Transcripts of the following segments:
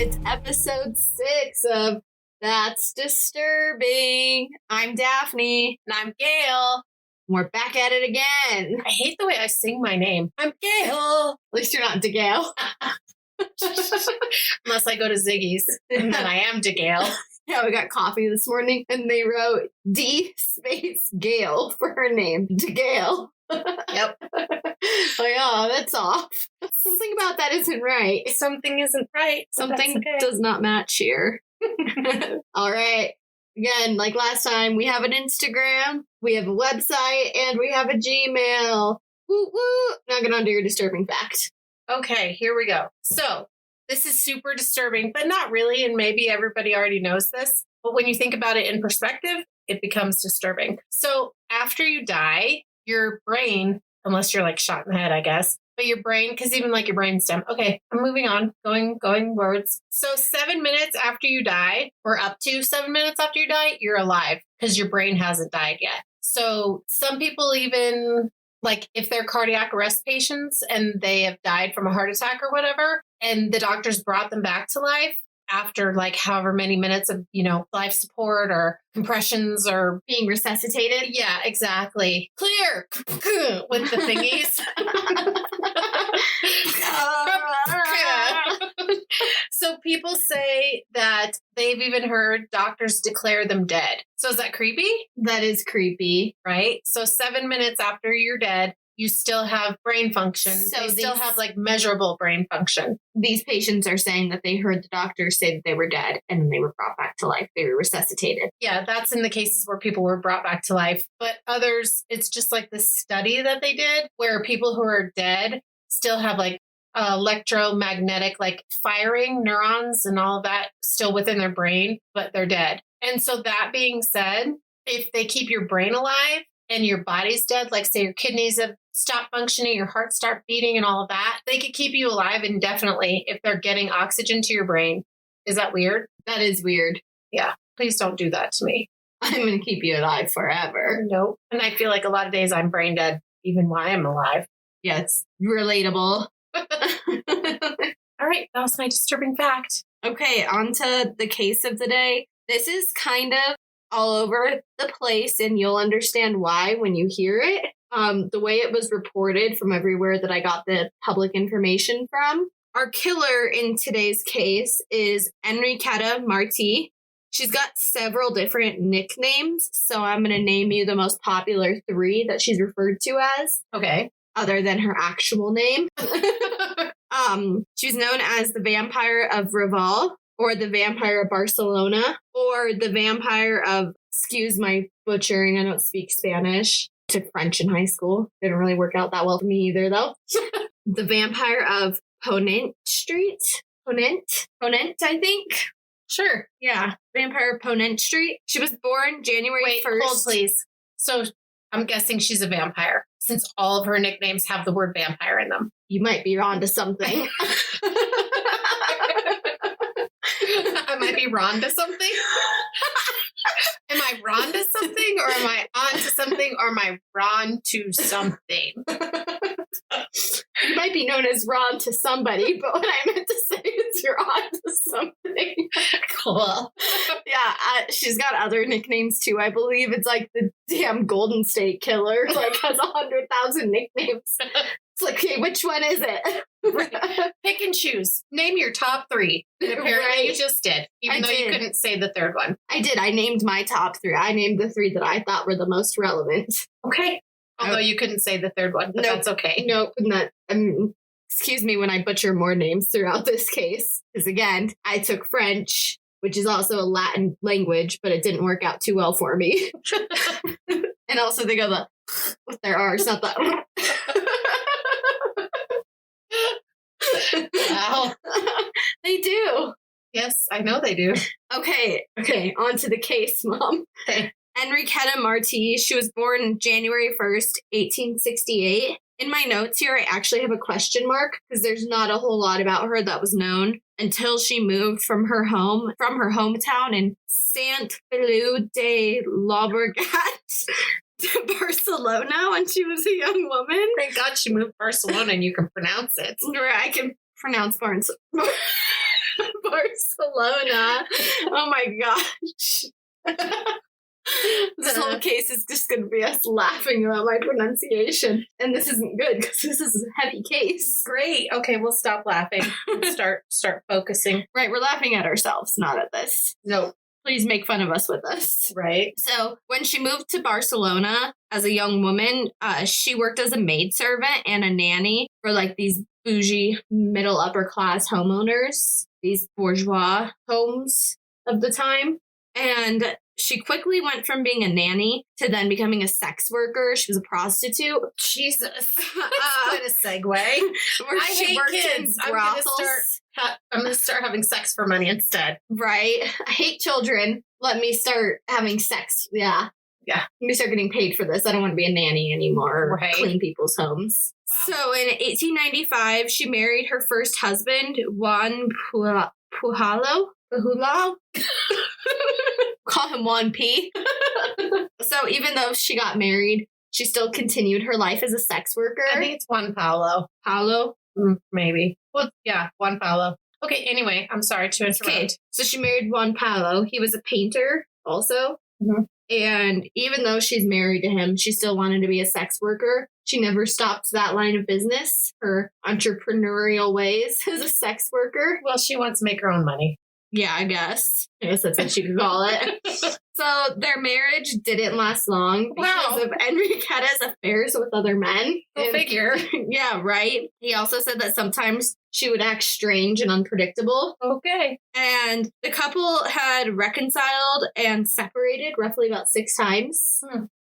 It's episode 6 of That's Disturbing. I'm Daphne. And I'm Gail. We're back at it again. I hate the way I sing my name. I'm Gail. At least you're not DeGale. Unless I go to Ziggy's, and then I am DeGale. Yeah, we got coffee this morning, and they wrote D space Gail for her name. DeGale. Yep. Like, oh, that's off. Something about that isn't right. Something isn't right. Something okay. does not match here. All right. Again, like last time, we have an Instagram, we have a website, and we have a Gmail. Woo woo! Now get on to your disturbing fact. Okay, here we go. So, this is super disturbing, but not really, and maybe everybody already knows this. But when you think about it in perspective, it becomes disturbing. So, after you die, your brain, unless you're like shot in the head, I guess, but your brain, because even like your brainstem. Okay, I'm moving on, going words. So 7 minutes after you die, or up to 7 minutes after you die, you're alive because your brain hasn't died yet. So some people even, like if they're cardiac arrest patients and they have died from a heart attack or whatever, and the doctors brought them back to life after like however many minutes of, life support or compressions or being resuscitated. Yeah, exactly. Clear with the thingies. So people say that they've even heard doctors declare them dead. So is that creepy? That is creepy. Right? So 7 minutes after you're dead, you still have brain function. So they still have like measurable brain function. These patients are saying that they heard the doctors say that they were dead and then they were brought back to life. They were resuscitated. Yeah, that's in the cases where people were brought back to life. But others, it's just like this study that they did where people who are dead still have like electromagnetic, like firing neurons and all of that still within their brain, but they're dead. And so that being said, if they keep your brain alive and your body's dead, like say your kidneys have stopped functioning, your heart stopped beating and all of that, they could keep you alive indefinitely if they're getting oxygen to your brain. Is that weird? That is weird. Yeah. Please don't do that to me. I'm going to keep you alive forever. Nope. And I feel like a lot of days I'm brain dead, even while I'm alive. Yeah, it's relatable. All right. That was my disturbing fact. Okay, on to the case of the day. This is kind of all over the place, and you'll understand why when you hear it. The way it was reported from everywhere that I got the public information from. Our killer in today's case is Enriqueta Martí. She's got several different nicknames, so I'm going to name you the most popular 3 that she's referred to as. Okay. Other than her actual name. She's known as the Vampire of Raval, or the Vampire of Barcelona, or the Vampire of, excuse my butchering, I don't speak Spanish. Took French in high school. Didn't really work out that well for me either, though. The Vampire of Ponent Street. Ponent, I think. Sure. Yeah. Vampire of Ponent Street. She was born January 1st. Hold, please. So I'm guessing she's a vampire, since all of her nicknames have the word vampire in them. You might be onto something. I might be wrong to something. Am I wrong to something, or am I on to something, or am I wrong to something? You might be known as Ron to somebody, but what I meant to say is you're on to something. Cool. Yeah, she's got other nicknames too. I believe it's like the damn Golden State Killer, like has 100,000 nicknames. It's like, okay, which one is it? Pick and choose. Name your top 3. And apparently you just did, even though you couldn't say the third one. I did. I named my top 3. I named the 3 that I thought were the most relevant. Okay. Although you couldn't say the third one, but that's okay. No, not. Excuse me when I butcher more names throughout this case. Because again, I took French, which is also a Latin language, but it didn't work out too well for me. And also they go with their R's, not that. Wow. They do. Yes, I know they do. Okay, on to the case, Mom. Okay. Enriqueta Martí, she was born January 1st, 1868. In my notes here, I actually have a question mark because there's not a whole lot about her that was known until she moved from her hometown in Sant Feliu de Llobregat to Barcelona when she was a young woman. Thank God she moved to Barcelona and you can pronounce it. I can pronounce Barcelona. Barcelona. Oh my gosh. This whole case is just going to be us laughing about my pronunciation. And this isn't good because this is a heavy case. Great. Okay, we'll stop laughing and start focusing. Right, we're laughing at ourselves, not at this. No. Please make fun of us with us. Right. So when she moved to Barcelona as a young woman, she worked as a maidservant and a nanny for like these bougie middle upper class homeowners, these bourgeois homes of the time. And she quickly went from being a nanny to then becoming a sex worker. She was a prostitute. Jesus. That's quite a segue. Where I she hate worked kids. in brothels. I'm going to start having sex for money instead. Right. I hate children. Let me start having sex. Yeah. Yeah. Let me start getting paid for this. I don't want to be a nanny anymore or Right. clean people's homes. Wow. So in 1895, she married her first husband, Juan Puhalo. Call him Juan P. So even though she got married, she still continued her life as a sex worker. I think it's Juan Paulo. Paulo. Maybe. Well, yeah, Juan Paulo. Okay, anyway, I'm sorry to interrupt. Okay, so she married Juan Paulo. He was a painter also. Mm-hmm. And even though she's married to him, she still wanted to be a sex worker. She never stopped that line of business, her entrepreneurial ways as a sex worker. Well, she wants to make her own money. Yeah, I guess that's what you could call it. So their marriage didn't last long because of Enriqueta's affairs with other men. Go figure. Yeah, right. He also said that sometimes she would act strange and unpredictable. Okay. And the couple had reconciled and separated roughly about 6 times.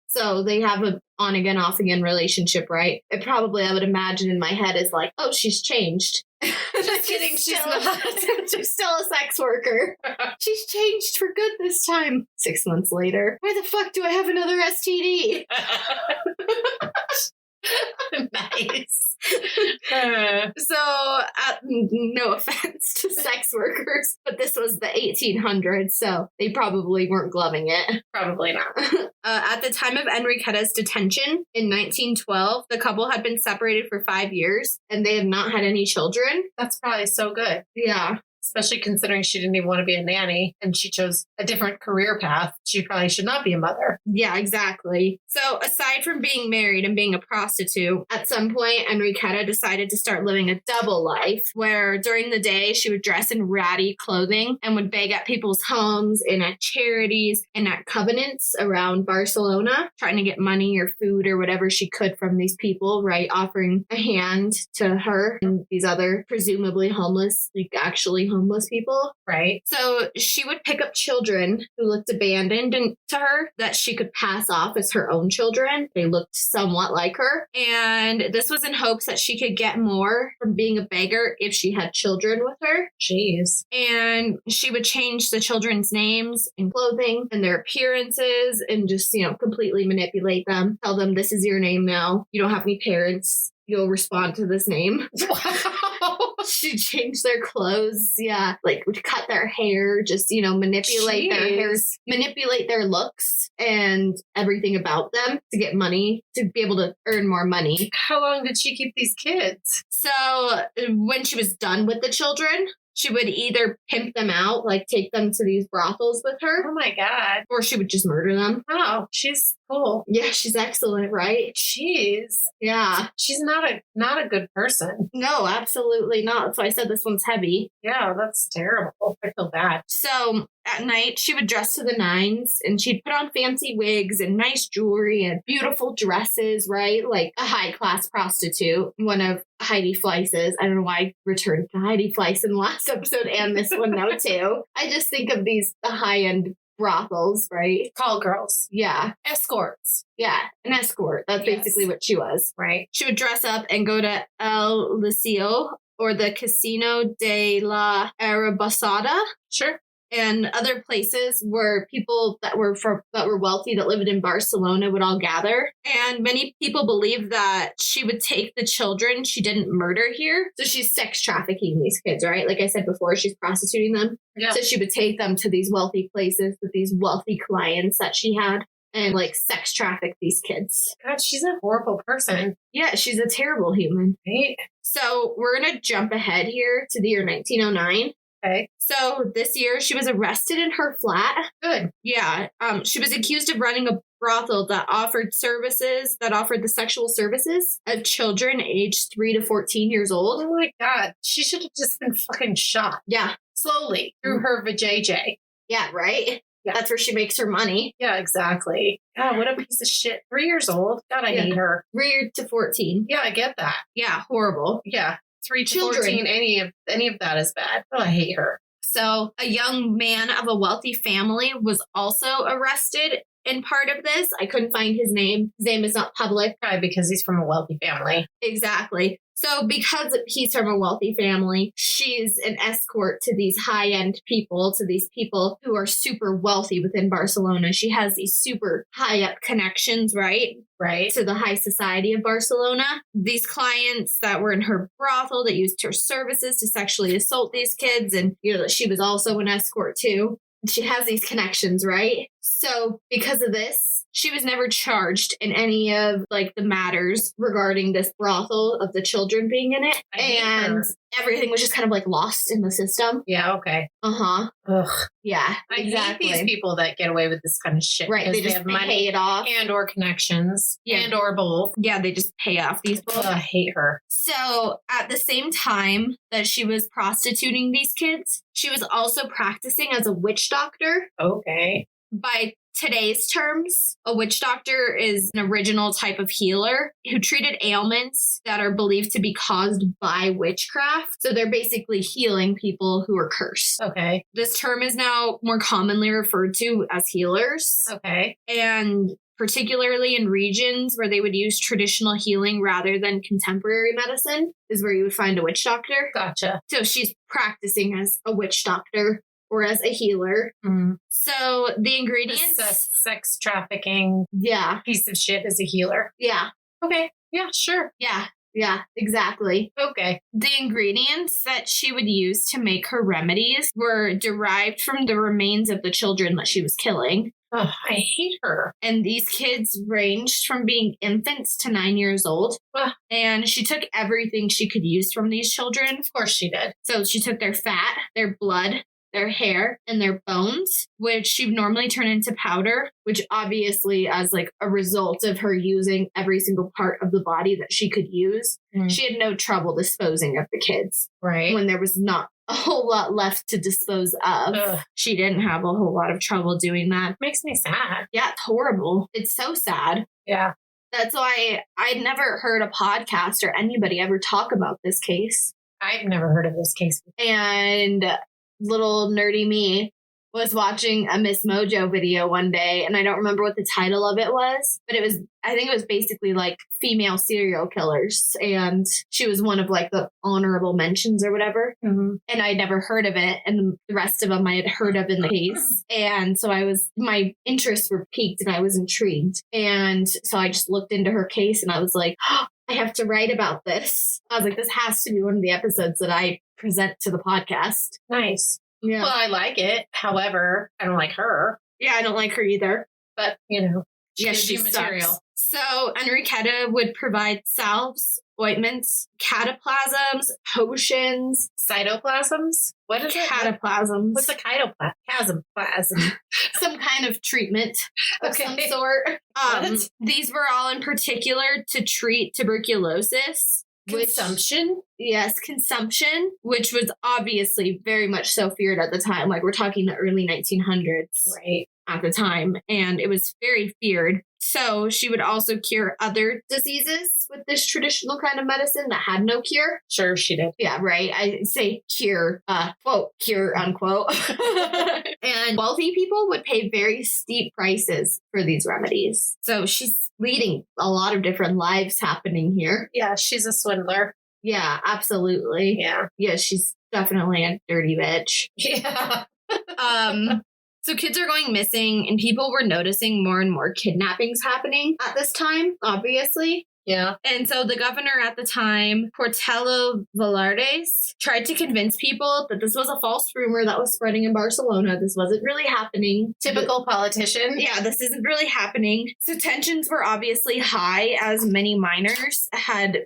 So they have an on again, off again relationship, right? It probably, I would imagine in my head, is like, oh, she's changed. Just kidding, she's not. She's still a sex worker. She's changed for good this time. 6 months later, why the fuck do I have another STD? Nice. So, no offense to sex workers, but this was the 1800s, so they probably weren't gloving it. Probably not. At the time of Enriqueta's detention in 1912, the couple had been separated for 5 years, and they had not had any children. That's probably so good. Yeah. Especially considering she didn't even want to be a nanny and she chose a different career path. She probably should not be a mother. Yeah, exactly. So aside from being married and being a prostitute, at some point, Enriqueta decided to start living a double life where during the day she would dress in ratty clothing and would beg at people's homes and at charities and at covenants around Barcelona, trying to get money or food or whatever she could from these people, right? Offering a hand to her and these other presumably homeless, like actually homeless people. Right. So she would pick up children who looked abandoned to her that she could pass off as her own children. They looked somewhat like her. And this was in hopes that she could get more from being a beggar if she had children with her. Jeez. And she would change the children's names and clothing and their appearances and just, completely manipulate them. Tell them, this is your name now. You don't have any parents. You'll respond to this name. Wow. She'd change their clothes. Yeah. Like would cut their hair, just, manipulate their hairs, manipulate their looks and everything about them to get money, to be able to earn more money. How long did she keep these kids? So when she was done with the children, she would either pimp them out, like take them to these brothels with her. Oh my God. Or she would just murder them. Oh, she's cool. Yeah, she's excellent, right? Jeez. Yeah. She's not a good person. No, absolutely not. That's why I said this one's heavy. Yeah, that's terrible. I feel bad. So at night, she would dress to the nines and she'd put on fancy wigs and nice jewelry and beautiful dresses, right? Like a high-class prostitute, one of Heidi Fleiss's. I don't know why I returned to Heidi Fleiss in the last episode and this one now, too. I just think of the high-end brothels, right? Call girls. Yeah. Escorts. Yeah, an escort. That's basically what she was. Right. She would dress up and go to El Liceo or the Casino de la Arabasada. Sure. And other places where people that were wealthy that lived in Barcelona would all gather. And many people believe that she would take the children she didn't murder here. So she's sex trafficking these kids, right? Like I said before, she's prostituting them. Yeah. So she would take them to these wealthy places with these wealthy clients that she had and like sex traffic these kids. God, she's a horrible person. Yeah, she's a terrible human. Right. So we're going to jump ahead here to the year 1909. Okay. So this year she was arrested in her flat. Good. Yeah. She was accused of running a brothel that offered the sexual services of children aged 3 to 14 years old. Oh my God. She should have just been fucking shot. Yeah. Slowly through her vajayjay. Yeah, right? Yeah. That's where she makes her money. Yeah, exactly. God, what a piece of shit. 3 years old. God, I hate her. 3 to 14. Yeah, I get that. Yeah, horrible. Yeah. 3 to Children. 14, any of that is bad. Oh, I hate her. So a young man of a wealthy family was also arrested in part of this. I couldn't find his name. His name is not public. Probably because he's from a wealthy family. Exactly. So because he's from a wealthy family, she's an escort to these high-end people, to these people who are super wealthy within Barcelona. She has these super high-up connections, right? Right. To the high society of Barcelona. These clients that were in her brothel that used her services to sexually assault these kids. And, she was also an escort too. She has these connections, right? So because of this, she was never charged in any of the matters regarding this brothel of the children being in it. And everything was just kind of lost in the system. Yeah, okay. Uh-huh. Ugh. Yeah, exactly. I hate these people that get away with this kind of shit. Right, they just have pay it off. And or connections. Yeah. And or both. Yeah, they just pay off these people. I hate her. So at the same time that she was prostituting these kids, she was also practicing as a witch doctor. Okay. By today's terms, a witch doctor is an original type of healer who treated ailments that are believed to be caused by witchcraft. So they're basically healing people who are cursed. Okay. This term is now more commonly referred to as healers. Okay. And particularly in regions where they would use traditional healing rather than contemporary medicine is where you would find a witch doctor. Gotcha. So she's practicing as a witch doctor or as a healer. Mm. So the ingredients... This sex trafficking piece of shit is a healer. Yeah. Okay. Yeah, sure. Yeah, exactly. Okay. The ingredients that she would use to make her remedies were derived from the remains of the children that she was killing. Oh, I hate her. And these kids ranged from being infants to 9 years old. And she took everything she could use from these children. Of course she did. So she took their fat, their blood, their hair, and their bones, which she'd normally turn into powder, which obviously as a result of her using every single part of the body that she could use, she had no trouble disposing of the kids. Right. When there was not a whole lot left to dispose of. Ugh. She didn't have a whole lot of trouble doing that. Makes me sad. Yeah, it's horrible. It's so sad. Yeah. That's why I'd never heard a podcast or anybody ever talk about this case. I've never heard of this case. And little nerdy me was watching a Miss Mojo video one day, and I don't remember what the title of it was, but I think it was basically female serial killers, and she was one of the honorable mentions or whatever. Mm-hmm. And I'd never heard of it, and the rest of them I had heard of in the case. And so my interests were piqued and I was intrigued. And so I just looked into her case and I was like, oh, I have to write about this. I was like, this has to be one of the episodes that I present to the podcast. Nice. Yeah. Well, I like it. However, I don't like her. Yeah, I don't like her either. But, she's material. Sucks. So Enriqueta would provide salves, ointments, cataplasms, potions. Cytoplasms? What is it? Cataplasms. What's a cataplasm? Some kind of treatment of some sort. These were all in particular to treat tuberculosis. Consumption? Yes, consumption, which was obviously very much so feared at the time. We're talking the early 1900s. Right. At the time, and it was very feared. So she would also cure other diseases with this traditional kind of medicine that had no cure. Sure, she did. Yeah, right. I say cure, quote, cure, unquote. And wealthy people would pay very steep prices for these remedies. So she's leading a lot of different lives happening here. Yeah, she's a swindler. Yeah, absolutely. Yeah, she's definitely a dirty bitch. Yeah. So kids are going missing and people were noticing more and more kidnappings happening at this time, obviously. Yeah. And so the governor at the time, Portello Velardes, tried to convince people that this was a false rumor that was spreading in Barcelona. This wasn't really happening. Typical politician. Yeah, this isn't really happening. So tensions were obviously high as many minors had,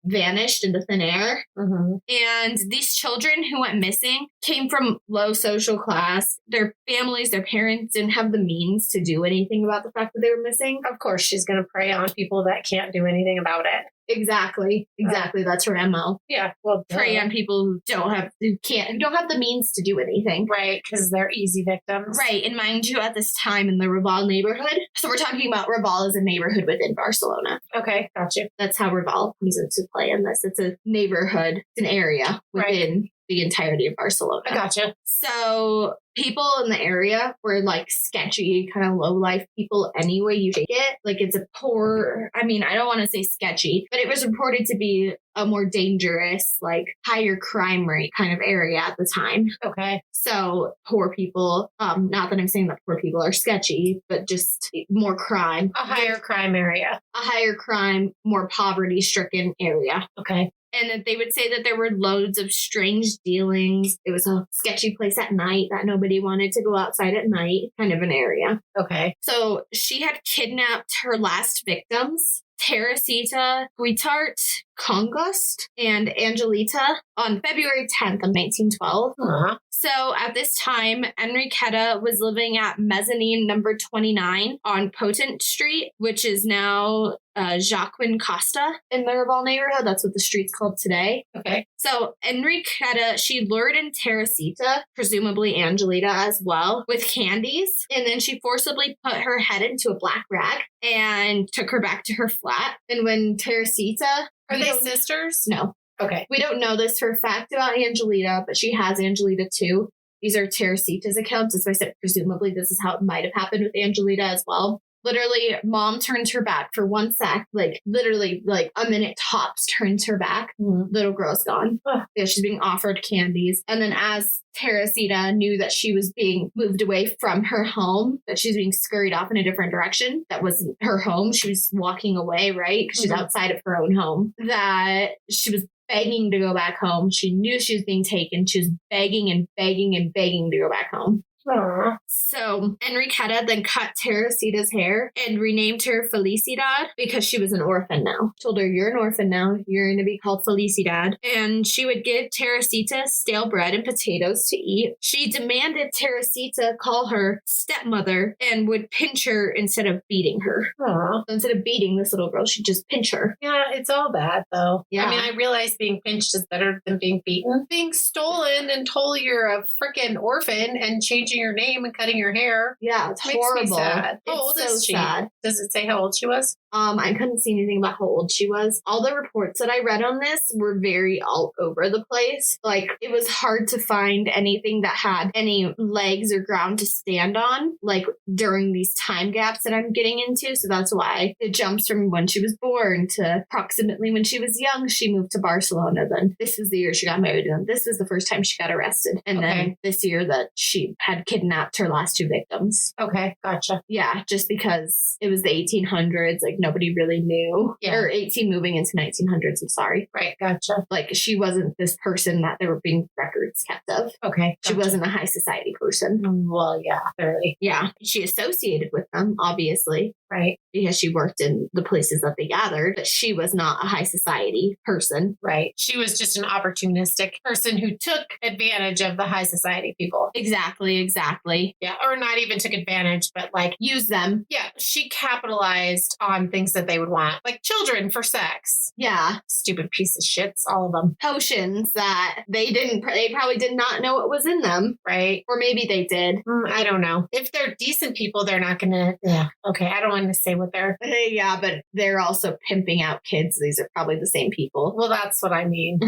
vanished into thin air. Mm-hmm. And these children who went missing came from low social class. Their families, their parents didn't have the means to do anything about the fact that they were missing. Of course, she's going to prey on people that can't do anything about it. Exactly. That's her MO. Yeah. Well, prey on people who don't have the means to do anything. Right, because they're easy victims. Right. And mind you, at this time in the Raval neighborhood. So we're talking about Raval as a neighborhood within Barcelona. Okay, got you. That's how Raval comes into play in this. It's a neighborhood, it's an area within the entirety of Barcelona. I gotcha. So people in the area were like sketchy, kind of low life people anyway you shake it. Like it's a poor, I don't want to say sketchy, but it was reported to be a more dangerous, like higher crime rate kind of area at the time. Okay. So poor people, not that I'm saying that poor people are sketchy, but just more crime. A higher crime area. A higher crime, more poverty stricken area. Okay. And they would say that there were loads of strange dealings. It was a sketchy place at night that nobody wanted to go outside at night, kind of an area. Okay. So she had kidnapped her last victims, Teresita, Guitart, Congost, and Angelita on February 10th of 1912. Uh-huh. So at this time, Enriqueta was living at mezzanine number 29 on Potent Street, which is now Joaquin Costa in the Raval neighborhood. That's what the street's called today. Okay. So Enriqueta, she lured in Teresita, presumably Angelita as well, with candies. And then she forcibly put her head into a black rag and took her back to her flat. And when Teresita... Are they sisters? No. Okay. We don't know this for a fact about Angelita, but she has Angelita too. These are Teresita's accounts. That's why I said presumably this is how it might have happened with Angelita as well. Literally, mom turns her back for 1 sec, literally a minute tops, turns her back. Mm-hmm. Little girl's gone. Yeah, she's being offered candies. And then as Teresita knew that she was being moved away from her home, that she was being scurried off in a different direction, that wasn't her home. She was walking away, right? Because she's outside of her own home. That she was begging to go back home. She knew she was being taken. She was begging and begging and begging to go back home. Aww. So Enriqueta then cut Teresita's hair and renamed her Felicidad because she was an orphan now. Told her, you're an orphan now. You're going to be called Felicidad. And she would give Teresita stale bread and potatoes to eat. She demanded Teresita call her stepmother and would pinch her instead of beating her. Aww. So instead of beating this little girl, she'd just pinch her. Yeah, it's all bad though. Yeah. I realize being pinched is better than being beaten. Being stolen and told you're a freaking orphan and changing your name and cutting your hair. Yeah, it's makes horrible. Me sad. How old is she? Sad. Does it say how old she was? I couldn't see anything about how old she was. All the reports that I read on this were very all over the place. Like, it was hard to find anything that had any legs or ground to stand on, like, during these time gaps that I'm getting into. So that's why it jumps from when she was born to approximately when she was young, she moved to Barcelona. Then this was the year she got married. And this was the first time she got arrested. And then this year that she had kidnapped her last two victims. Okay, gotcha. Yeah, just because it was the 1800s, like nobody really knew. Yeah. Or 18 moving into 1900s, I'm sorry. Right, gotcha. Like she wasn't this person that there were being records kept of. Okay, gotcha. She wasn't a high society person. Well, yeah, clearly. Yeah, she associated with them, obviously. Right. Because she worked in the places that they gathered, but she was not a high society person. Right. She was just an opportunistic person who took advantage of the high society people. Exactly. Yeah. Or not even took advantage, but like use them. Yeah. She capitalized on things that they would want, like children for sex. Yeah. Stupid piece of shits, all of them. Potions that they probably did not know what was in them. Right. Or maybe they did. I don't know. If they're decent people, they're not going to. Yeah. Okay. I don't want to say what they're. Yeah, but they're also pimping out kids. These are probably the same people. Well, that's what I mean.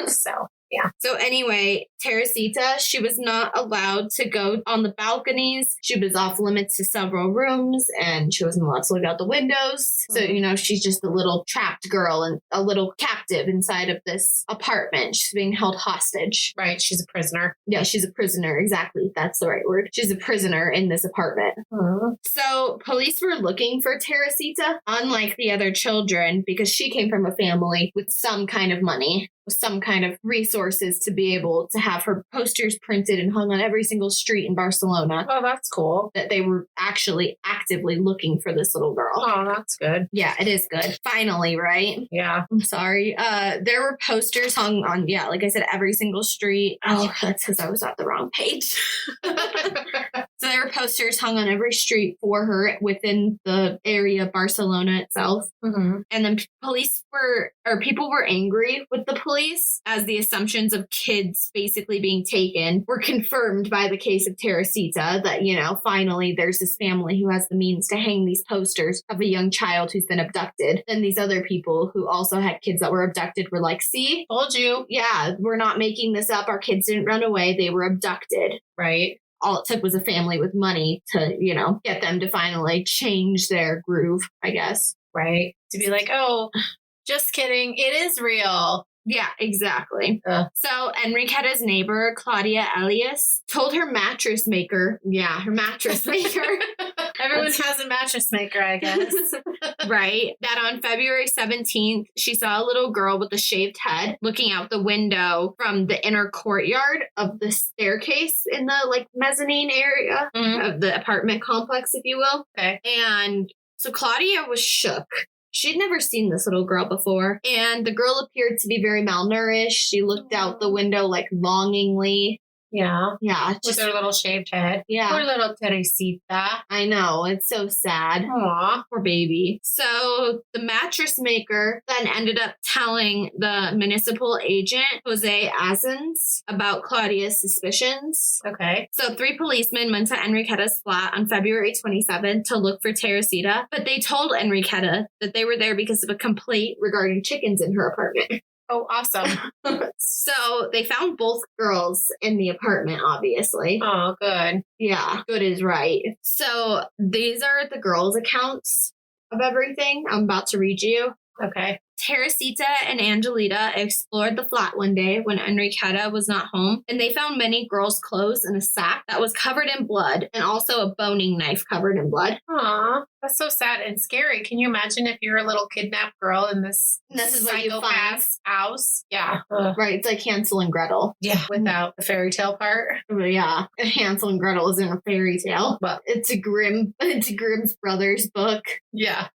So Yeah. So anyway, Teresita, she was not allowed to go on the balconies. She was off limits to several rooms, and she wasn't allowed to look out the windows. So, she's just a little trapped girl and a little captive inside of this apartment. She's being held hostage. Right. She's a prisoner. Yeah, she's a prisoner. Exactly. That's the right word. She's a prisoner in this apartment. So police were looking for Teresita, unlike the other children, because she came from a family with some kind of money, with some kind of resources to be able to have her posters printed and hung on every single street in Barcelona. Oh, that's cool. That they were actually actively looking for this little girl. Oh, that's good. Yeah, it is good. Finally, right? Yeah. I'm sorry. There were posters hung on, like I said, every single street. Oh, that's because I was at the wrong page. So there were posters hung on every street for her within the area of Barcelona itself. And then people were angry with the police as the assumptions of kids basically being taken were confirmed by the case of Teresita that, finally there's this family who has the means to hang these posters of a young child who's been abducted. Then these other people who also had kids that were abducted were like, see, told you. Yeah, we're not making this up. Our kids didn't run away. They were abducted. Right. All it took was a family with money to, get them to finally change their groove, I guess. Right. To be like, oh, just kidding. It is real. Yeah, exactly. So Enriqueta's neighbor, Claudia Elias, told her mattress maker. Everyone has a mattress maker, I guess. Right. That on February 17th, she saw a little girl with a shaved head looking out the window from the inner courtyard of the staircase in the mezzanine area of the apartment complex, if you will. Okay. And so Claudia was shook. She'd never seen this little girl before, and the girl appeared to be very malnourished. She looked out the window longingly. Yeah. Yeah. With her little shaved head. Yeah. Poor little Teresita. I know. It's so sad. Aw. Poor baby. So the mattress maker then ended up telling the municipal agent, Jose Azens, about Claudia's suspicions. Okay. So 3 policemen went to Enriqueta's flat on February 27th to look for Teresita, but they told Enriqueta that they were there because of a complaint regarding chickens in her apartment. Oh, awesome. So they found both girls in the apartment, obviously. Oh, good. Yeah, good is right. So these are the girls' accounts of everything I'm about to read you. Okay. Teresita and Angelita explored the flat one day when Enriqueta was not home, and they found many girls' clothes in a sack that was covered in blood and also a boning knife covered in blood. Aw, that's so sad and scary. Can you imagine if you're a little kidnapped girl in this is what you find. House? Yeah. Right, it's like Hansel and Gretel. Yeah, without the fairy tale part. Yeah, Hansel and Gretel isn't a fairy tale, but it's a Grimm's Brothers book. Yeah.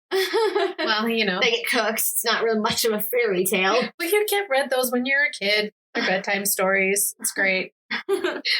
Well, they get cooked. It's not really much of a fairy tale. Well, you can't read those when you're a kid. They're bedtime stories. It's great.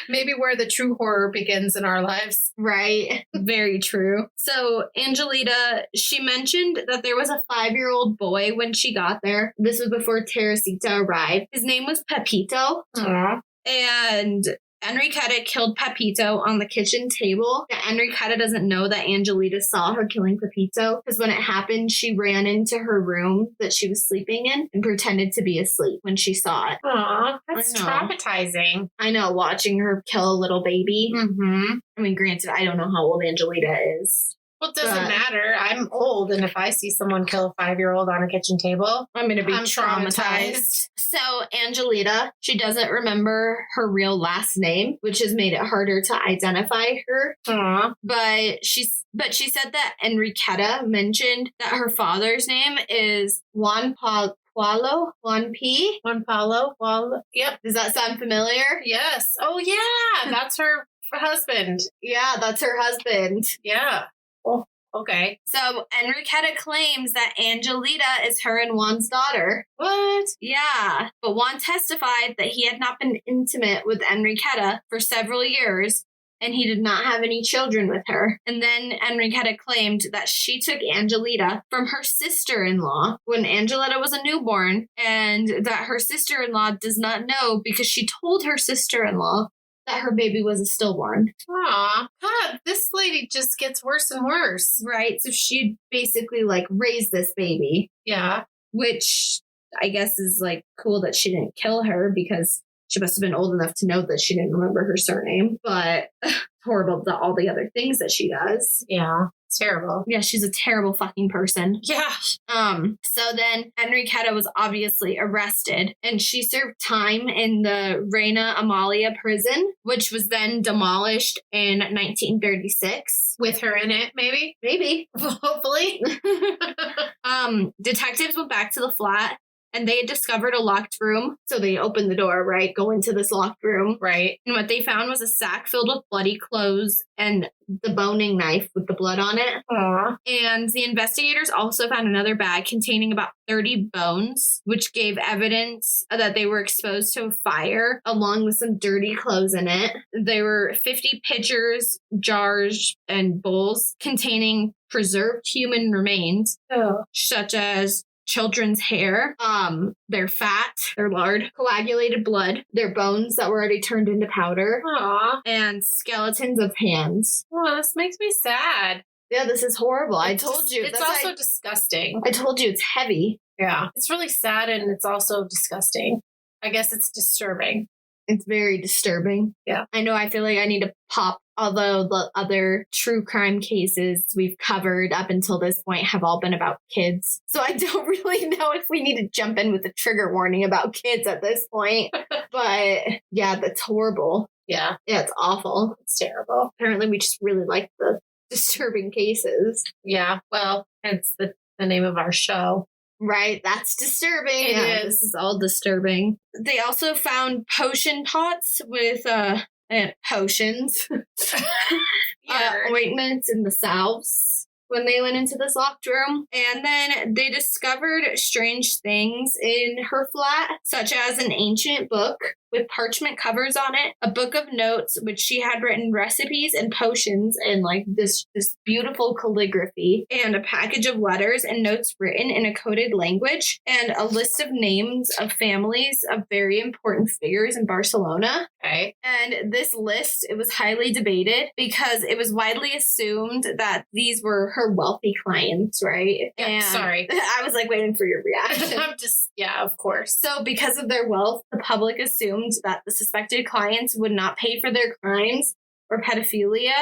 Maybe where the true horror begins in our lives. Right. Very true. So Angelita, she mentioned that there was a 5-year-old boy when she got there. This was before Teresita arrived. His name was Pepito. Aww. And Enriqueta killed Pepito on the kitchen table. Enriqueta doesn't know that Angelita saw her killing Pepito because when it happened, she ran into her room that she was sleeping in and pretended to be asleep when she saw it. Aw, that's traumatizing. I know, watching her kill a little baby. Mm-hmm. I mean, granted, I don't know how old Angelita is. Well, it doesn't matter. I'm old, and if I see someone kill a 5-year-old on a kitchen table, I'm going to be traumatized. So Angelita, she doesn't remember her real last name, which has made it harder to identify her. Aww. But she said that Enriqueta mentioned that her father's name is Juan Paulo. Yep. Does that sound familiar? Yes. Oh, yeah. That's her husband. Yeah, that's her husband. Yeah. Oh, okay. So Enriqueta claims that Angelita is her and Juan's daughter. What? Yeah. But Juan testified that he had not been intimate with Enriqueta for several years, and he did not have any children with her. And then Enriqueta claimed that she took Angelita from her sister-in-law when Angelita was a newborn, and that her sister-in-law does not know because she told her sister-in-law that her baby was a stillborn. Aw, God, this lady just gets worse and worse. Right? So she basically raised this baby. Yeah. Which I guess is like cool that she didn't kill her because she must have been old enough to know that she didn't remember her surname. But horrible to all the other things that she does. Yeah. It's terrible. Yeah, she's a terrible fucking person. Yeah. So then Enriqueta was obviously arrested and she served time in the Reina Amalia prison, which was then demolished in 1936. With her in it, maybe? Maybe. Hopefully. Detectives went back to the flat and they had discovered a locked room. So they opened the door, right? Go into this locked room. Right. And what they found was a sack filled with bloody clothes and the boning knife with the blood on it. Aww. And the investigators also found another bag containing about 30 bones, which gave evidence that they were exposed to a fire, along with some dirty clothes in it. There were 50 pitchers, jars, and bowls containing preserved human remains, such as children's hair, their fat, their lard, coagulated blood, their bones that were already turned into powder, and skeletons of hands. Oh, this makes me sad. Yeah, this is horrible. I told you. It's also disgusting. I told you it's heavy. Yeah. It's really sad and it's also disgusting. I guess it's disturbing. It's very disturbing. Yeah. I know I feel like I need to pop, although the other true crime cases we've covered up until this point have all been about kids. So I don't really know if we need to jump in with a trigger warning about kids at this point. But yeah, that's horrible. Yeah. Yeah, it's awful. It's terrible. Apparently we just really like the disturbing cases. Yeah. Well, it's the name of our show. Right, that's disturbing. It is. This is all disturbing. They also found potion pots with potions, ointments, and the salves when they went into this locked room. And then they discovered strange things in her flat, such as an ancient book with parchment covers on it, a book of notes which she had written recipes and potions in like this beautiful calligraphy, and a package of letters and notes written in a coded language, and a list of names of families of very important figures in Barcelona. Okay. And this list, it was highly debated because it was widely assumed that these were her wealthy clients, right? Yeah, and sorry. I was like waiting for your reaction. Yeah, of course. So because of their wealth, the public assumed that the suspected clients would not pay for their crimes or pedophilia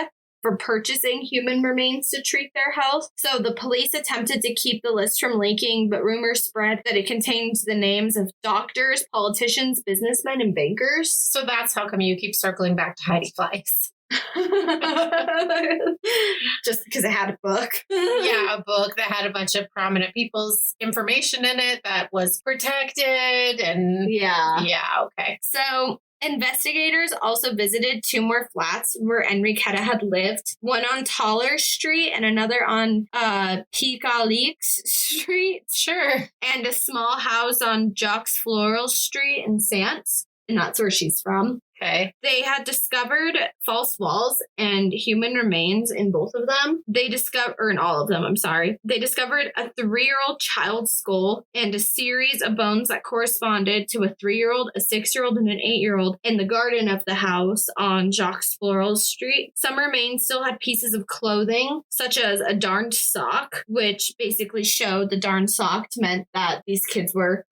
for purchasing human remains to treat their health. So the police attempted to keep the list from leaking, but rumors spread that it contained the names of doctors, politicians, businessmen, and bankers. So that's how come you keep circling back to Heidi Fleiss. Just because it had a book. Yeah, a book that had a bunch of prominent people's information in it that was protected and yeah, okay. So investigators also visited 2 more flats where Enriqueta had lived, one on Taller Street and another on Picalix Street. Sure. And a small house on Jacques Floral Street in Sants. And that's where she's from. Okay. They had discovered false walls and human remains in both of them. In all of them, I'm sorry. They discovered a 3-year-old child's skull and a series of bones that corresponded to a 3-year-old, a 6-year-old, and an 8-year-old in the garden of the house on Jacques Floral Street. Some remains still had pieces of clothing, such as a darned sock, which basically showed the darned sock meant that these kids were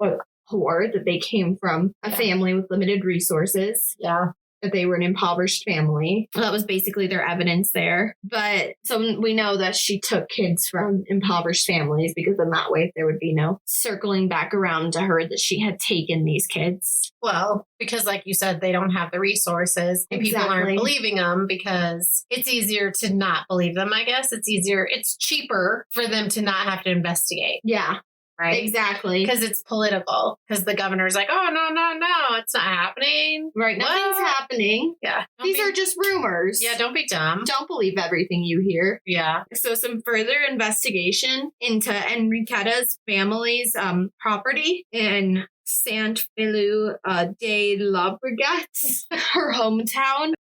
poor, that they came from a family with limited resources. Yeah. That they were an impoverished family. That was basically their evidence there. But so we know that she took kids from impoverished families because in that way there would be no circling back around to her that she had taken these kids. Well, because like you said, they don't have the resources and people aren't believing them because it's easier to not believe them, I guess. It's cheaper for them to not have to investigate. Yeah. Right? Exactly. Because it's political. Because the governor's like, oh, no, it's not happening. Right. Nothing's happening. Yeah. These are just rumors. Yeah, don't be dumb. Don't believe everything you hear. Yeah. So some further investigation into Enriqueta's family's property in Sant Feliu de Llobregat, her hometown.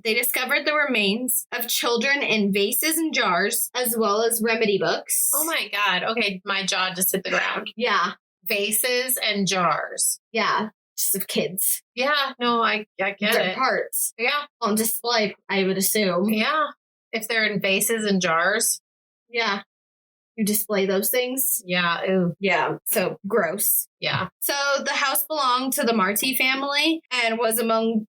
They discovered the remains of children in vases and jars, as well as remedy books. Oh my God. Okay, my jaw just hit the ground. Yeah. Vases and jars. Yeah. Just of kids. Yeah. No, I get Their it. parts. Yeah. On display, I would assume. Yeah. If they're in vases and jars. Yeah. you display those things. Yeah. Ew. Yeah. So gross. Yeah. So the house belonged to the Martí family and was known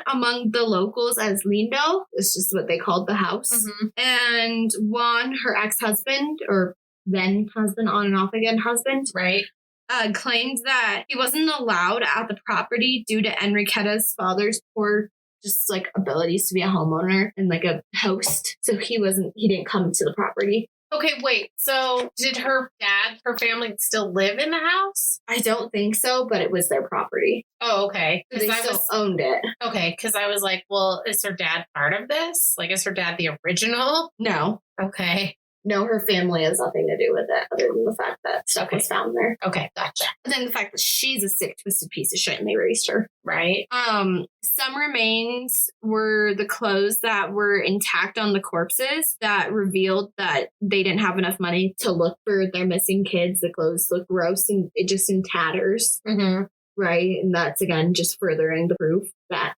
among the locals as Lindo. It's just what they called the house. Mm-hmm. And Juan, her ex-husband, or then husband, on and off again husband, right, claimed that he wasn't allowed at the property due to Enriqueta's father's poor just like abilities to be a homeowner and like a host. So he didn't come to the property. Okay, wait. So did her family still live in the house? I don't think so, but it was their property. Oh, okay. They still owned it. Okay, because I was like, well, is her dad part of this? Like, is her dad the original? No. Okay. No, her family has nothing to do with it other than the fact that stuff was found there. Okay, gotcha. And then the fact that she's a sick, twisted piece of shit and they raised her. Right. Some remains were the clothes that were intact on the corpses that revealed that they didn't have enough money to look for their missing kids. The clothes look gross and it just in tatters. Mm-hmm. Right. And that's, again, just furthering the proof that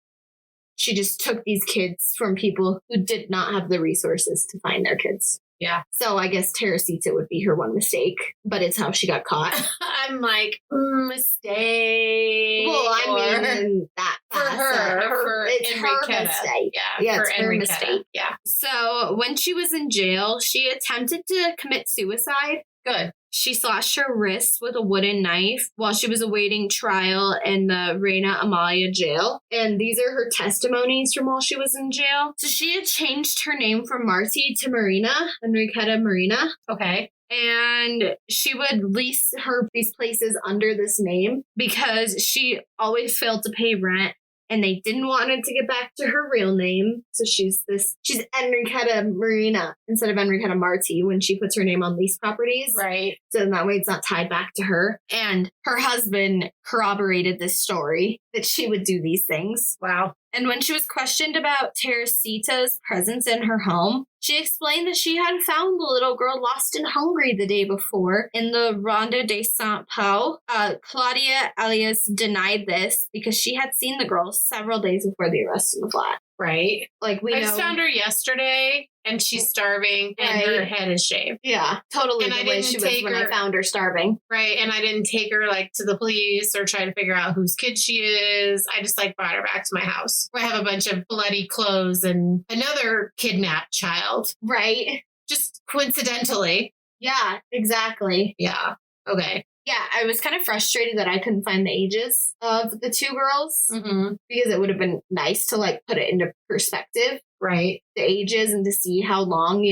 she just took these kids from people who did not have the resources to find their kids. Yeah. So I guess Teresita would be her one mistake, but it's how she got caught. I'm like, mistake. Well, I mean, that for her, it's Enriqueta. her mistake. Yeah, it's her mistake. Yeah. So when she was in jail, she attempted to commit suicide. Good. She slashed her wrists with a wooden knife while she was awaiting trial in the Reina Amalia jail. And these are her testimonies from while she was in jail. So she had changed her name from Martí to Marina, Enriqueta Marina. Okay. And she would lease these places under this name because she always failed to pay rent. And they didn't want her to get back to her real name. So she's Enriqueta Marina instead of Enriqueta Martí when she puts her name on lease properties. Right. So in that way, it's not tied back to her. And her husband corroborated this story that she would do these things. Wow. And when she was questioned about Teresita's presence in her home, she explained that she had found the little girl lost and hungry the day before in the Ronda de Saint Pau. Claudia Elias denied this because she had seen the girl several days before the arrest in the flat. Right. Like I just found her yesterday and she's starving and her head is shaved. Yeah, totally. And the way she was when I found her starving. Right. And I didn't take her like to the police or try to figure out whose kid she is. I just like brought her back to my house where I have a bunch of bloody clothes and another kidnapped child. Right. Just coincidentally. Yeah, exactly. Yeah. Okay. Yeah, I was kind of frustrated that I couldn't find the ages of the two girls because it would have been nice to like put it into perspective. Right. The ages and to see how long,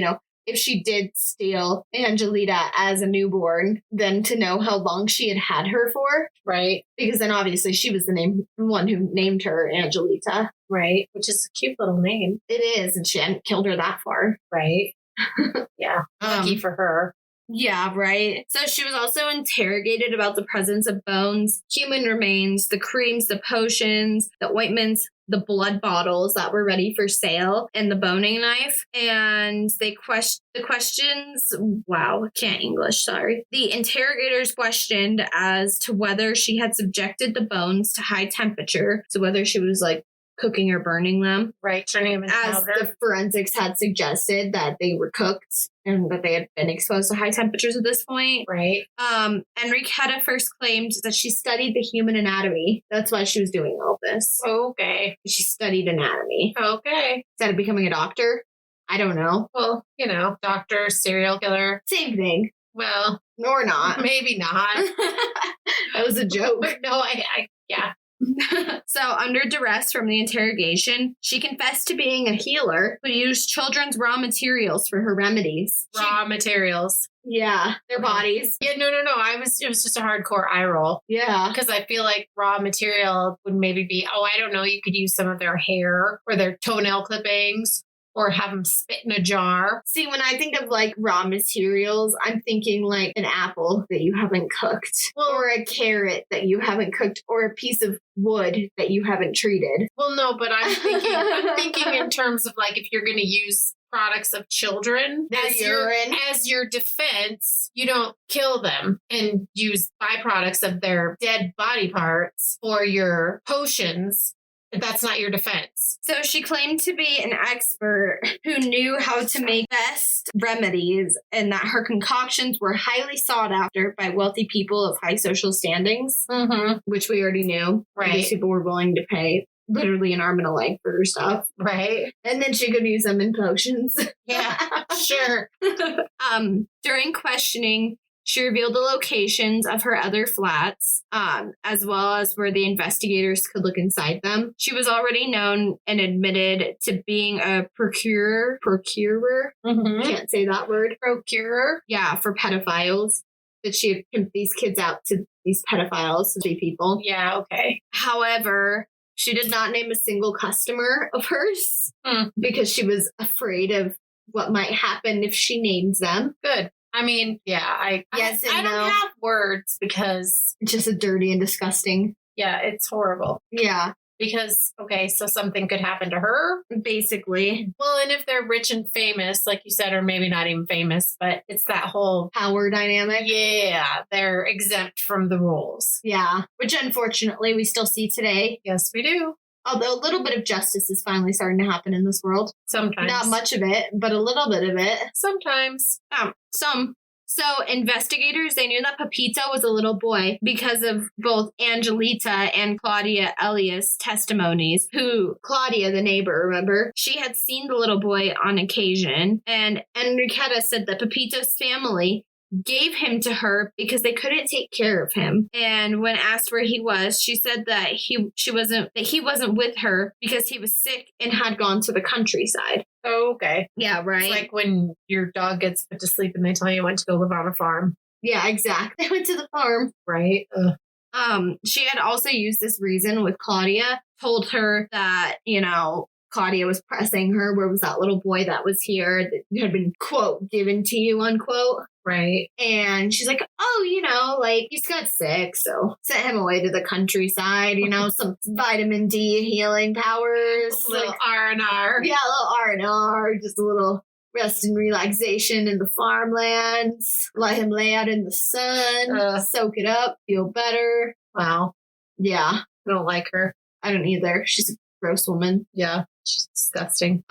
if she did steal Angelita as a newborn, then to know how long she had her for. Right. Because then obviously she was the one who named her Angelita. Right. Which is a cute little name. It is. And she hadn't killed her that far. Right. Yeah. Lucky for her. Yeah, right. So she was also interrogated about the presence of bones, human remains, the creams, the potions, the ointments, the blood bottles that were ready for sale, and the boning knife. And the questions, wow, can't English, sorry. The interrogators questioned as to whether she had subjected the bones to high temperature, so whether she was like cooking or burning them. Right, turning them into powder. As the forensics had suggested that they were cooked and that they had been exposed to high temperatures at this point. Right. Enriqueta first claimed that she studied the human anatomy. That's why she was doing all this. Okay. She studied anatomy. Okay. Instead of becoming a doctor? I don't know. Well, doctor, serial killer. Same thing. Well. Or not. Maybe not. That was a joke. No, yeah. So, under duress from the interrogation, she confessed to being a healer who used children's raw materials for her remedies. Raw materials. Yeah, their bodies. Yeah, no. It was just a hardcore eye roll. Yeah. Because I feel like raw material would maybe be, I don't know, you could use some of their hair or their toenail clippings. Or have them spit in a jar. See, when I think of like raw materials, I'm thinking like an apple that you haven't cooked, or a carrot that you haven't cooked, or a piece of wood that you haven't treated. Well, no, but I'm thinking in terms of like if you're going to use products of children as your defense, you don't kill them and use byproducts of their dead body parts or your potions. that's not your defense. So she claimed to be an expert who knew how to make best remedies and that her concoctions were highly sought after by wealthy people of high social standings, which we already knew. Right. These people were willing to pay literally an arm and a leg for her stuff. Right. And then she could use them in potions. Yeah, sure. During questioning, she revealed the locations of her other flats, as well as where the investigators could look inside them. She was already known and admitted to being a procurer. Can't say that word. Procurer? Yeah, for pedophiles. That she had pimped these kids out to these pedophiles, to be people. Yeah, okay. However, she did not name a single customer of hers because she was afraid of what might happen if she names them. Good. I mean, yeah, I don't have words because it's just a dirty and disgusting. Yeah, it's horrible. Yeah. Because, okay, so something could happen to her? Basically. Well, and if they're rich and famous, like you said, or maybe not even famous, but it's that whole power dynamic. Yeah, they're exempt from the rules. Yeah, which unfortunately we still see today. Yes, we do. Although a little bit of justice is finally starting to happen in this world. Sometimes. Not much of it, but a little bit of it. Sometimes. Some. So investigators, they knew that Pepito was a little boy because of both Angelita and Claudia Elias' testimonies, who Claudia, the neighbor, remember? She had seen the little boy on occasion, and Enriqueta said that Pepito's family gave him to her because they couldn't take care of him. And when asked where he was, she said that he wasn't with her because he was sick and had gone to the countryside. Oh, okay. Yeah, right. It's like when your dog gets put to sleep and they tell you went to go live on a farm. Yeah, exactly. They went to the farm. Right. She had also used this reason with Claudia, told her that, Claudia was pressing her. Where was that little boy that was here that had been, quote, given to you, unquote? Right. And she's like, he just got sick, so sent him away to the countryside, some vitamin D healing powers. A little R&R. Yeah, a little R&R, just a little rest and relaxation in the farmlands. Let him lay out in the sun, soak it up, feel better. Wow. Yeah. I don't like her. I don't either. She's a gross woman. Yeah. She's disgusting.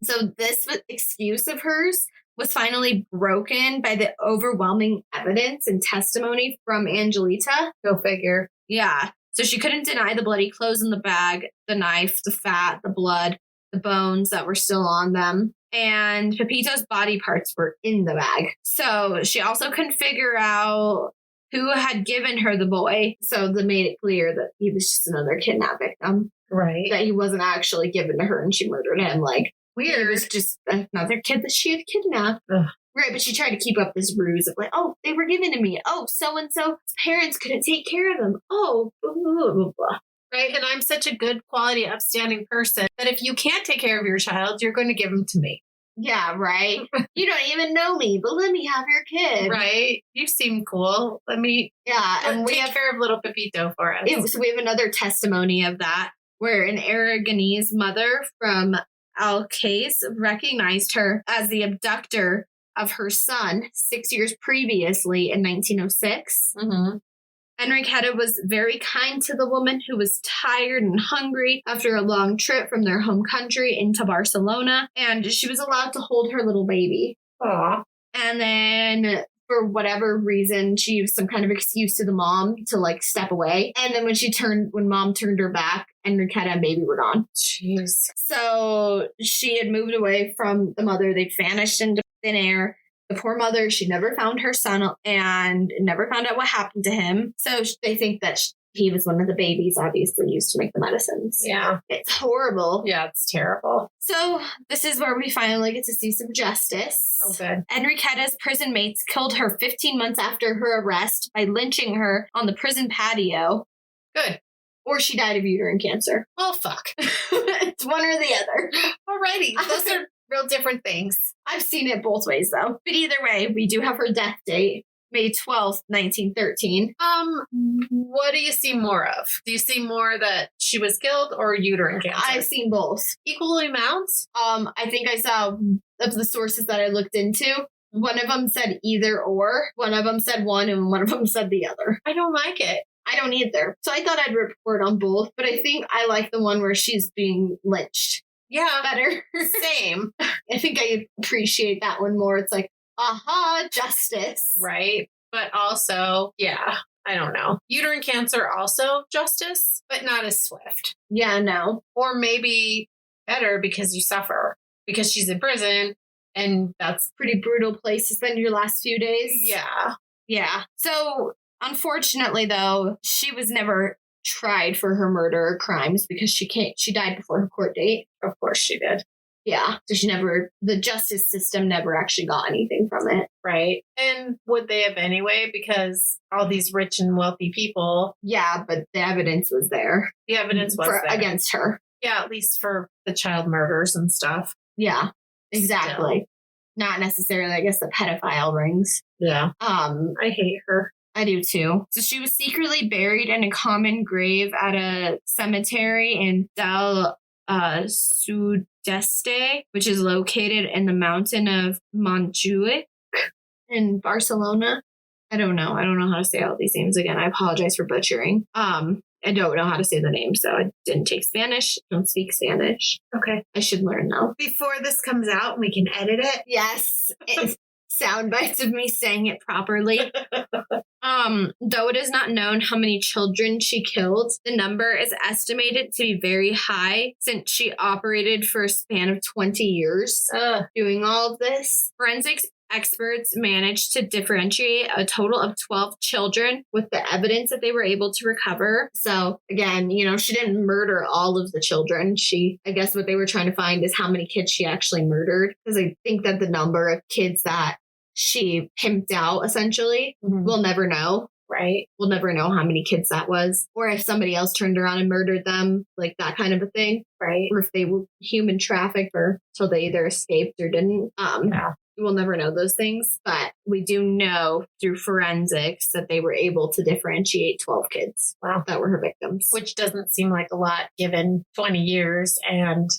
So this excuse of hers was finally broken by the overwhelming evidence and testimony from Angelita. Go figure. Yeah. So she couldn't deny the bloody clothes in the bag, the knife, the fat, the blood, the bones that were still on them. And Pepito's body parts were in the bag. So she also couldn't figure out who had given her the boy. So they made it clear that he was just another kidnap victim. Right. That he wasn't actually given to her and she murdered him. Like, weird. It was just another kid that she had kidnapped. Ugh. Right, but she tried to keep up this ruse of like, oh, they were given to me. Oh, so-and-so's parents couldn't take care of them. Oh, blah, blah, blah, blah. Right, and I'm such a good quality, upstanding person that if you can't take care of your child, you're going to give them to me. Yeah, right. You don't even know me, but let me have your kid. Right. You seem cool. Let me and take care of little Pepito for us. So we have another testimony of that, where an Aragonese mother from Alcácer recognized her as the abductor of her son 6 years previously in 1906. Mm-hmm. Enriqueta was very kind to the woman who was tired and hungry after a long trip from their home country into Barcelona, and she was allowed to hold her little baby. Aww. And then for whatever reason, she used some kind of excuse to the mom to like step away. And then when mom turned her back, Enriqueta and baby were gone. Jeez. So she had moved away from the mother. They vanished into thin air. The poor mother, she never found her son and never found out what happened to him. So they think that he was one of the babies obviously used to make the medicines. Yeah. It's horrible. Yeah, it's terrible. So this is where we finally get to see some justice. Oh, good. Enriqueta's prison mates killed her 15 months after her arrest by lynching her on the prison patio. Good. Or she died of uterine cancer. Well, fuck. It's one or the other. Alrighty. Those are real different things. I've seen it both ways, though. But either way, we do have her death date, May 12th, 1913. What do you see more of? Do you see more that she was killed or uterine cancer? I've seen both. Equal amounts? I think I saw of the sources that I looked into. One of them said either or. One of them said one and one of them said the other. I don't like it. I don't either. So I thought I'd report on both, but I think I like the one where she's being lynched Yeah. better. Same. I think I appreciate that one more. It's like, aha, justice. Right. But also, yeah, I don't know. Uterine cancer also justice, but not as swift. Yeah, no. Or maybe better because you suffer, because she's in prison, and that's Pretty brutal place to spend your last few days. yeah. Yeah. So, unfortunately, though, she was never tried for her murder or crimes because she died before her court date. Of course she did. Yeah. So the justice system never actually got anything from it. Right. And would they have anyway? Because all these rich and wealthy people. Yeah, but the evidence was there. The evidence was there. Against her. Yeah, at least for the child murders and stuff. Yeah, exactly. Still. Not necessarily, I guess, the pedophile rings. Yeah. I hate her. I do too. So she was secretly buried in a common grave at a cemetery in Dal Sudeste, which is located in the mountain of Montjuic in Barcelona. I don't know how to say all these names again. I apologize for butchering. I don't know how to say the name, so I didn't take Spanish. Don't speak Spanish. Okay. I should learn though. Before this comes out, we can edit it. Yes. It's sound bites of me saying it properly. Though it is not known how many children she killed, the number is estimated to be very high since she operated for a span of 20 years doing all of this. Forensics experts managed to differentiate a total of 12 children with the evidence that they were able to recover. So again, she didn't murder all of the children. I guess what they were trying to find is how many kids she actually murdered. Because I think that the number of kids that she pimped out, essentially, we'll never know. Right. We'll never know how many kids that was. Or if somebody else turned around and murdered them, like that kind of a thing. Right. Or if they were human trafficked or so they either escaped or didn't. Yeah. We'll never know those things, but we do know through forensics that they were able to differentiate 12 kids. Wow. That were her victims. Which doesn't seem like a lot given 20 years.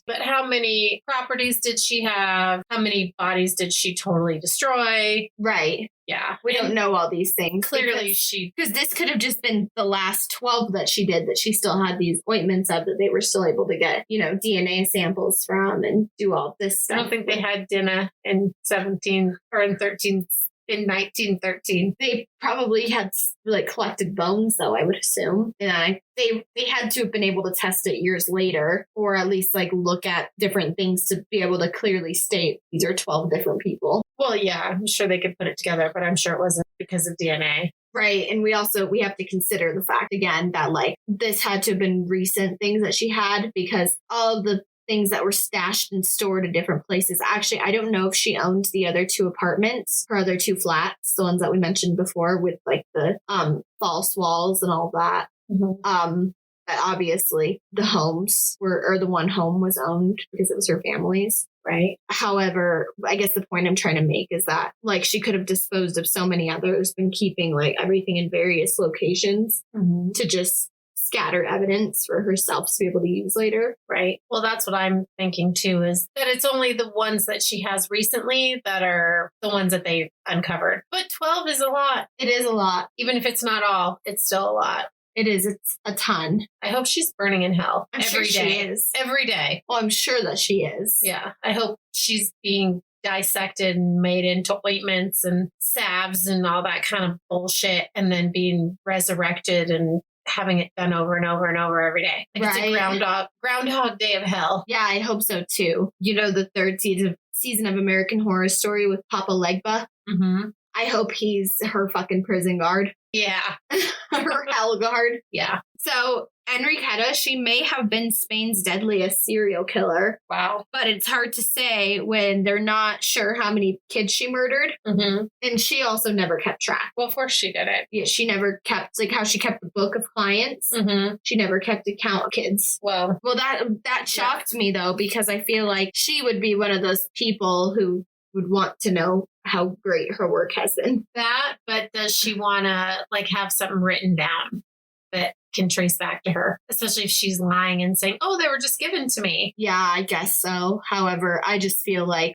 But how many properties did she have? How many bodies did she totally destroy? Right. Yeah. We don't know all these things. Clearly because this could have just been the last 12 that she did that she still had these ointments of that they were still able to get, DNA samples from and do all this stuff. I don't think they had dinner in 17 or in 13 in 1913. They probably had collected bones though, I would assume. And they had to have been able to test it years later or at least look at different things to be able to clearly state these are 12 different people. Well, yeah, I'm sure they could put it together, but I'm sure it wasn't because of DNA. Right. And we have to consider the fact again that this had to have been recent things that she had because all of the things that were stashed and stored in different places. Actually, I don't know if she owned the other two apartments, her other two flats, the ones that we mentioned before with the false walls and all that. Mm-hmm. But obviously the homes the one home was owned because it was her family's. Right. However, I guess the point I'm trying to make is that she could have disposed of so many others and keeping everything in various locations to just scatter evidence for herself to be able to use later. Right. Well, that's what I'm thinking too, is that it's only the ones that she has recently that are the ones that they uncovered. But 12 is a lot. It is a lot. Even if it's not all, it's still a lot. It is. It's a ton. I hope she's burning in hell every day. She is. Every day. Well, I'm sure that she is. Yeah. I hope she's being dissected and made into ointments and salves and all that kind of bullshit and then being resurrected and having it done over and over and over every day. It's a groundhog day of hell. Yeah, I hope so too. The third season of American Horror Story with Papa Legba. Mm-hmm. I hope he's her fucking prison guard. Yeah. Her hell guard. Yeah. So Enriqueta, she may have been Spain's deadliest serial killer. Wow. But it's hard to say when they're not sure how many kids she murdered. Mm-hmm. And she also never kept track. Well, of course she didn't. Yeah, she never kept, how she kept the book of clients. Mm-hmm. She never kept a count of kids. Well, that shocked me, though, because I feel like she would be one of those people who would want to know how great her work has been. That, but does she want to have something written down that can trace back to her, especially if she's lying and saying, oh, they were just given to me? Yeah, I guess so. However, I just feel like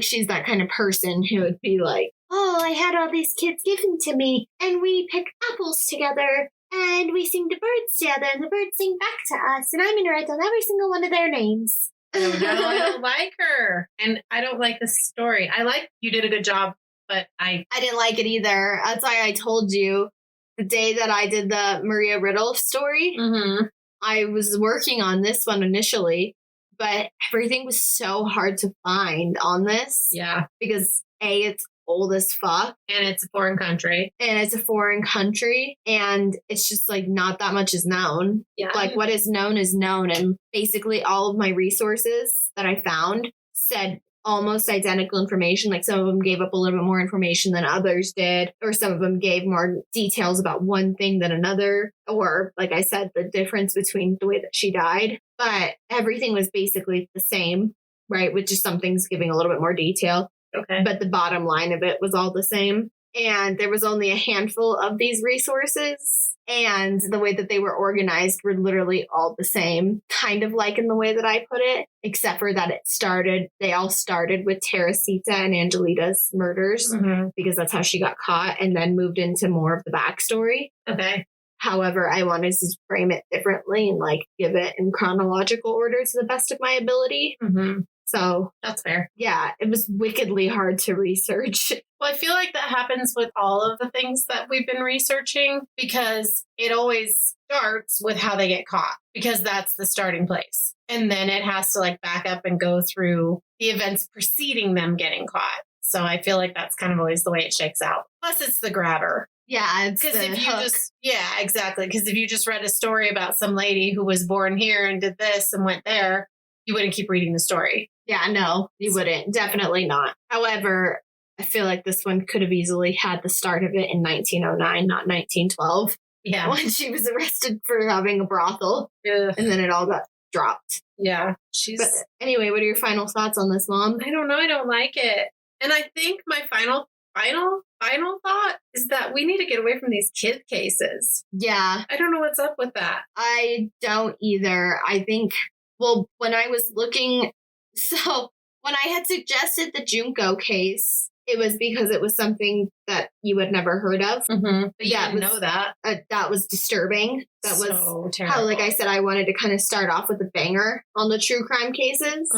she's that kind of person who would be like, oh, I had all these kids given to me and we picked apples together and we sing to birds together, and the birds sing back to us, and I'm going to write down every single one of their names. Oh, no, I don't like her. And I don't like the story. I like you did a good job, but I didn't like it either. That's why I told you the day that I did the Maria Riddle story, I was working on this one initially, but everything was so hard to find on this. Yeah. Because A, it's old as fuck. And it's a foreign country. And it's just like not that much is known. Yeah. Like what is known, and basically all of my resources that I found said almost identical information. Like some of them gave up a little bit more information than others did, or some of them gave more details about one thing than another, or like I said, the difference between the way that she died. But everything was basically the same, right? With just some things giving a little bit more detail. Okay. But the bottom line of it was all the same. And there was only a handful of these resources. And the way that they were organized were literally all the same, kind of like in the way that I put it, except for that they all started with Teresita and Angelita's murders, because that's how she got caught, and then moved into more of the backstory. Okay. However, I wanted to frame it differently and like give it in chronological order to the best of my ability. So that's fair. Yeah, it was wickedly hard to research. Well, I feel like that happens with all of the things that we've been researching, because it always starts with how they get caught, because that's the starting place. And then it has to like back up and go through the events preceding them getting caught. So I feel like that's kind of always the way it shakes out. Plus it's the grabber. Yeah, it's because if you hook. exactly. Because if you just read a story about some lady who was born here and did this and went there, you wouldn't keep reading the story. Yeah, no, you wouldn't. Definitely not. However, I feel like this one could have easily had the start of it in 1909, not 1912. Yeah. When she was arrested for having a brothel. Yeah. And then it all got dropped. Yeah. But anyway, what are your final thoughts on this, Mom? I don't know. I don't like it. And I think my final thought is that we need to get away from these kid cases. Yeah. I don't know what's up with that. I don't either. I think, well, when I was looking, so when I had suggested the Junko case, it was because it was something that you had never heard of. But yeah, didn't know that. That was disturbing. That was so terrible. How, like I said, I wanted to kind of start off with a banger on the true crime cases.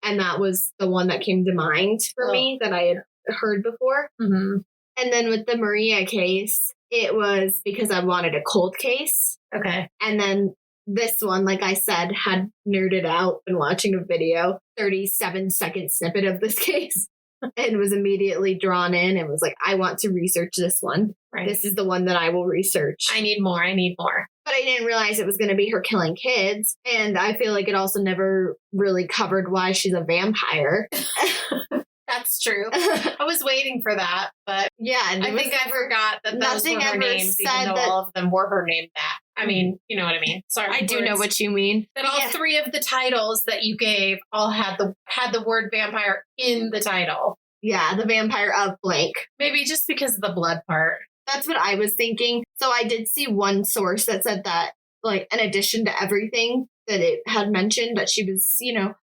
And that was the one that came to mind for me that I had heard before. And then with the Maria case, it was because I wanted a cold case. Okay. And then this one, like I said, had nerded out and watching a video, 37-second snippet of this case, and was immediately drawn in and was like, I want to research this one. Right. This is the one that I will research. I need more. But I didn't realize it was going to be her killing kids. And I feel like it also never really covered why she's a vampire. That's true. I was waiting for that, but yeah, and I think I forgot that those were her names, even though all of them were her name back. I mean, you know what I mean. Sorry, I do know what you mean. That all three of the titles that you gave all had the word vampire in the title. Yeah, the vampire of blank. Maybe just because of the blood part. That's what I was thinking. So I did see one source that said that, like, in addition to everything that it had mentioned, that she was,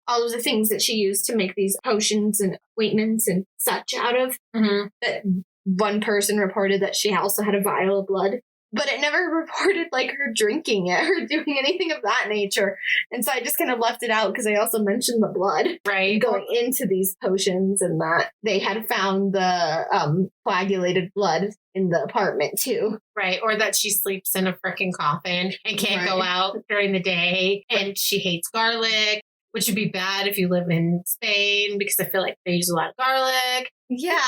all of the things that she used to make these potions and ointments and such out of, that one person reported that she also had a vial of blood. But it never reported, like, her drinking it or doing anything of that nature. And so I just kind of left it out because I also mentioned the blood. Right. Going into these potions, and that they had found the coagulated blood in the apartment, too. Right. Or that she sleeps in a freaking coffin and can't go out during the day. And she hates garlic, which would be bad if you live in Spain because I feel like they use a lot of garlic. Yeah,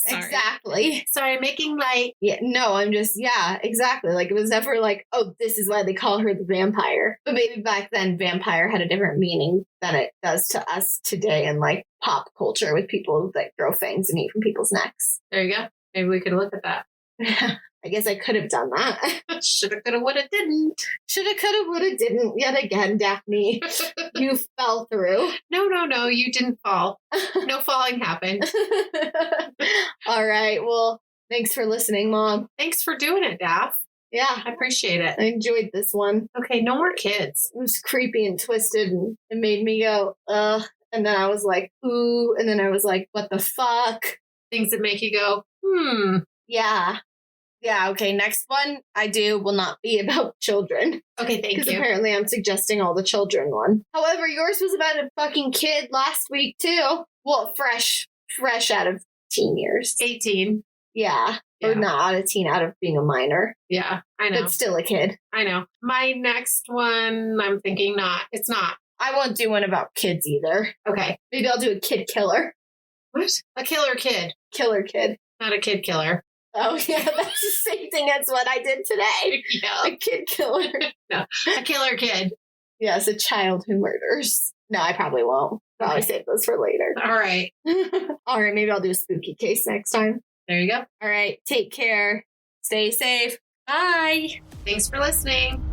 exactly. Sorry, I'm making light. Yeah, no, I'm just, exactly. Like, it was never like, oh, this is why they call her the vampire. But maybe back then, vampire had a different meaning than it does to us today in, like, pop culture with people that grow fangs and eat from people's necks. There you go. Maybe we could look at that. I guess I could have done that. Shoulda, coulda, woulda, didn't. Shoulda, coulda, woulda, didn't. Yet again, Daphne, you fell through. No, you didn't fall. No falling happened. All right. Well, thanks for listening, Mom. Thanks for doing it, Daph. Yeah. I appreciate it. I enjoyed this one. Okay, no more kids. It was creepy and twisted, and it made me go, ugh. And then I was like, ooh. And then I was like, what the fuck? Things that make you go, Yeah. Yeah, okay, next one I do will not be about children. Okay, thank Because you. apparently I'm suggesting all the children one. However, yours was about a fucking kid last week too. Well, fresh out of teen years. 18. Yeah. Yeah. Or not out of teen, out of being a minor. Yeah, I know. But still a kid. I know. My next one, I'm thinking not. It's not. I won't do one about kids either. Okay. Maybe I'll do a kid killer. What? A killer kid. Killer kid. Not a kid killer. Oh, yeah, that's the same thing as what I did today. Yeah. A kid killer. No, a killer kid. Yes, a child who murders. No, I probably won't. I'll probably save those for later. All right. All right, maybe I'll do a spooky case next time. There you go. All right, take care. Stay safe. Bye. Thanks for listening.